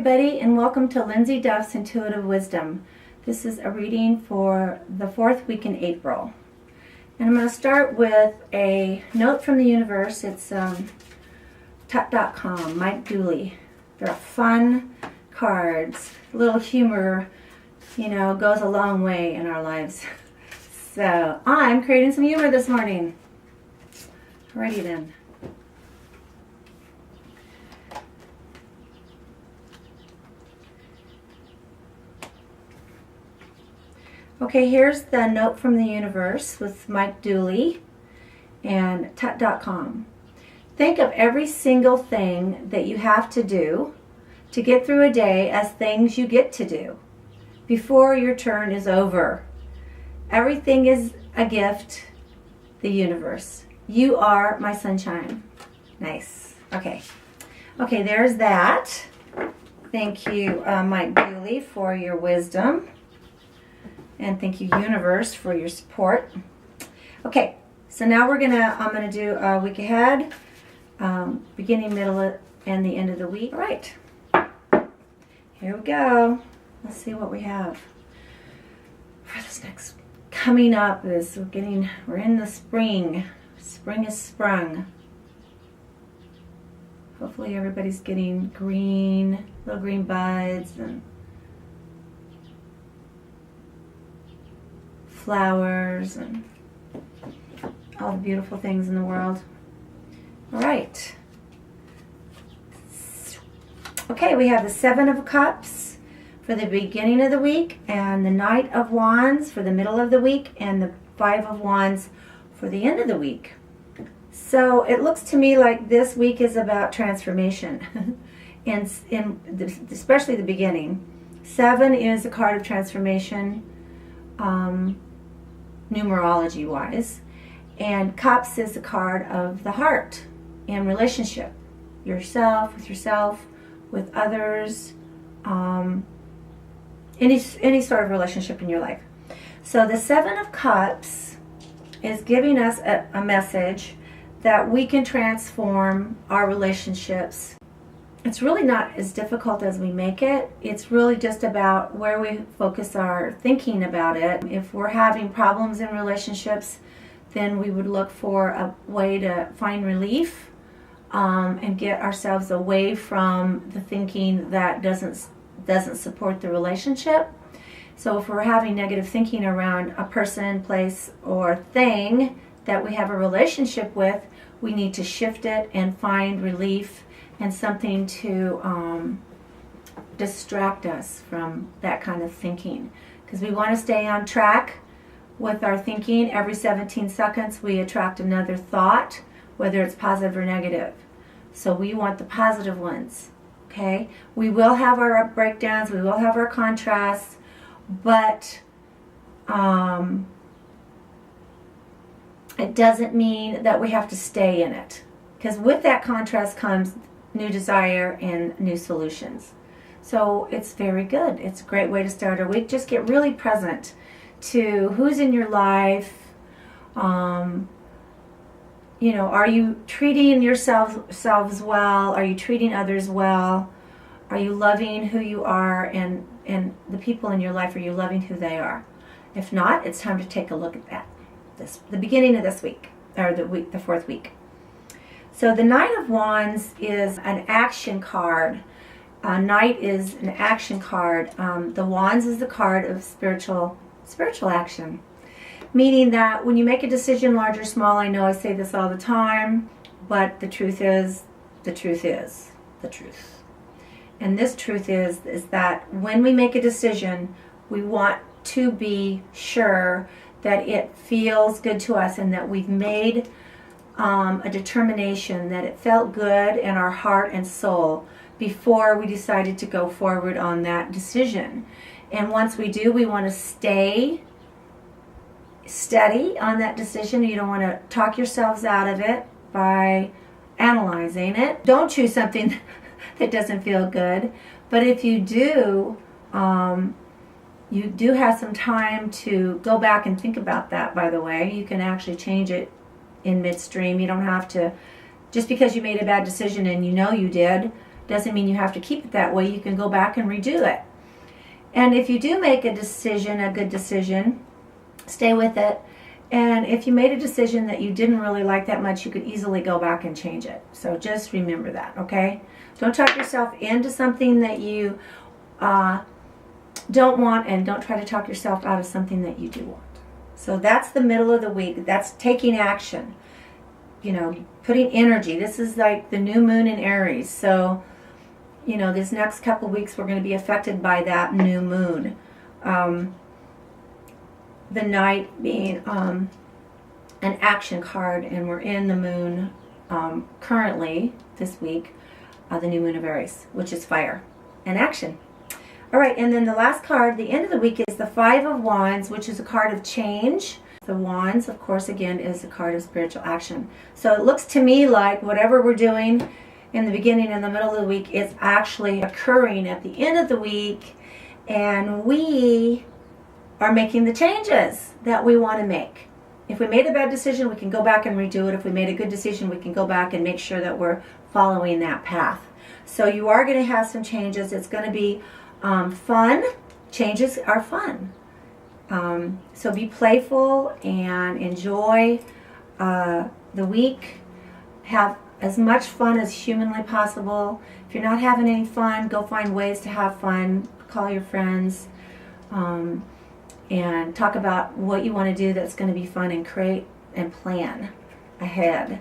everybody, and welcome to Lindsay Duff's Intuitive Wisdom. This is a reading for the 4th week in April. And I'm going to start with a note from the universe. It's tut.com, Mike Dooley. They're fun cards. A little humor, goes a long way in our lives. So I'm creating some humor this morning. Alrighty then. Okay, here's the note from the universe with Mike Dooley and tut.com. Think of every single thing that you have to do to get through a day as things you get to do before your turn is over. Everything is a gift, the universe. You are my sunshine. Nice. Okay, there's that. Thank you, Mike Dooley, for your wisdom. And thank you, universe, for your support. Okay, so now I'm gonna do a week ahead, beginning, middle, and the end of the week. All right, here we go. Let's see what we have for this next. Coming up is we're in the spring. Spring is sprung. Hopefully everybody's getting little green buds and flowers and all the beautiful things in the world. All right. Okay, we have the 7 of Cups for the beginning of the week, and the Knight of Wands for the middle of the week, and the 5 of Wands for the end of the week. So it looks to me like this week is about transformation, and especially the beginning. 7 is a card of transformation, numerology wise, and Cups is a card of the heart and relationship, yourself, with others, any sort of relationship in your life. So the 7 of Cups is giving us a message that we can transform our relationships. It's really not as difficult as we make it. It's really just about where we focus our thinking about it. If we're having problems in relationships, then we would look for a way to find relief and get ourselves away from the thinking that doesn't support the relationship. So if we're having negative thinking around a person, place, or thing that we have a relationship with, we need to shift it and find relief and something to distract us from that kind of thinking. Because we want to stay on track with our thinking. Every 17 seconds we attract another thought, whether it's positive or negative. So we want the positive ones, okay? We will have our up breakdowns, we will have our contrasts, but it doesn't mean that we have to stay in it. Because with that contrast comes new desire and new solutions. So it's very good. It's a great way to start our week. Just get really present to who's in your life. Are you treating yourselves well? Are you treating others well? Are you loving who you are, and the people in your life, are you loving who they are? If not, it's time to take a look at that. The beginning of this week, or the 4th week. So the Knight of Wands is an action card. Knight is an action card. The Wands is the card of spiritual action. Meaning that when you make a decision, large or small, I know I say this all the time, but the truth is the truth. And this truth is that when we make a decision, we want to be sure that it feels good to us and that we've made a determination, that it felt good in our heart and soul before we decided to go forward on that decision. And once we do, we want to stay steady on that decision. You don't want to talk yourselves out of it by analyzing it. Don't choose something that doesn't feel good. But if you do, you do have some time to go back and think about that, by the way. You can actually change it in midstream. You don't have to, just because you made a bad decision and you know you did, Doesn't mean you have to keep it that way. You can go back and redo it. And if you do make a decision, a good decision, stay with it. And if you made a decision that you didn't really like that much, you could easily go back and change it. So just remember that, okay? Don't talk yourself into something that you don't want, and don't try to talk yourself out of something that you do want. So that's the middle of the week. That's taking action. You know, putting energy. This is like the new moon in Aries. So, you know, this next couple weeks we're going to be affected by that new moon. The Knight being an action card, and we're in the moon currently this week, the new moon of Aries, which is fire and action. All right, and then the last card, the end of the week, is the Five of Wands, which is a card of change. The Wands, of course, again, is a card of spiritual action. So it looks to me like whatever we're doing in the beginning and the middle of the week is actually occurring at the end of the week, and we are making the changes that we want to make. If we made a bad decision, we can go back and redo it. If we made a good decision, we can go back and make sure that we're following that path. So you are going to have some changes. It's going to be fun. Changes are fun. So be playful and enjoy the week. Have as much fun as humanly possible. If you're not having any fun, go find ways to have fun. Call your friends. And talk about what you want to do that's going to be fun, and create and plan ahead.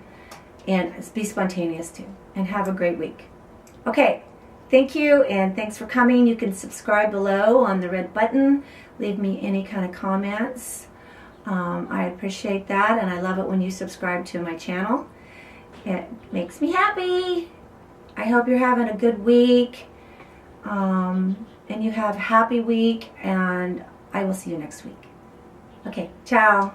And be spontaneous too. And have a great week. Okay, thank you, and thanks for coming. You can subscribe below on the red button. Leave me any kind of comments. I appreciate that, and I love it when you subscribe to my channel. It makes me happy. I hope you're having a good week. And you have a happy week, and I will see you next week. Okay, ciao.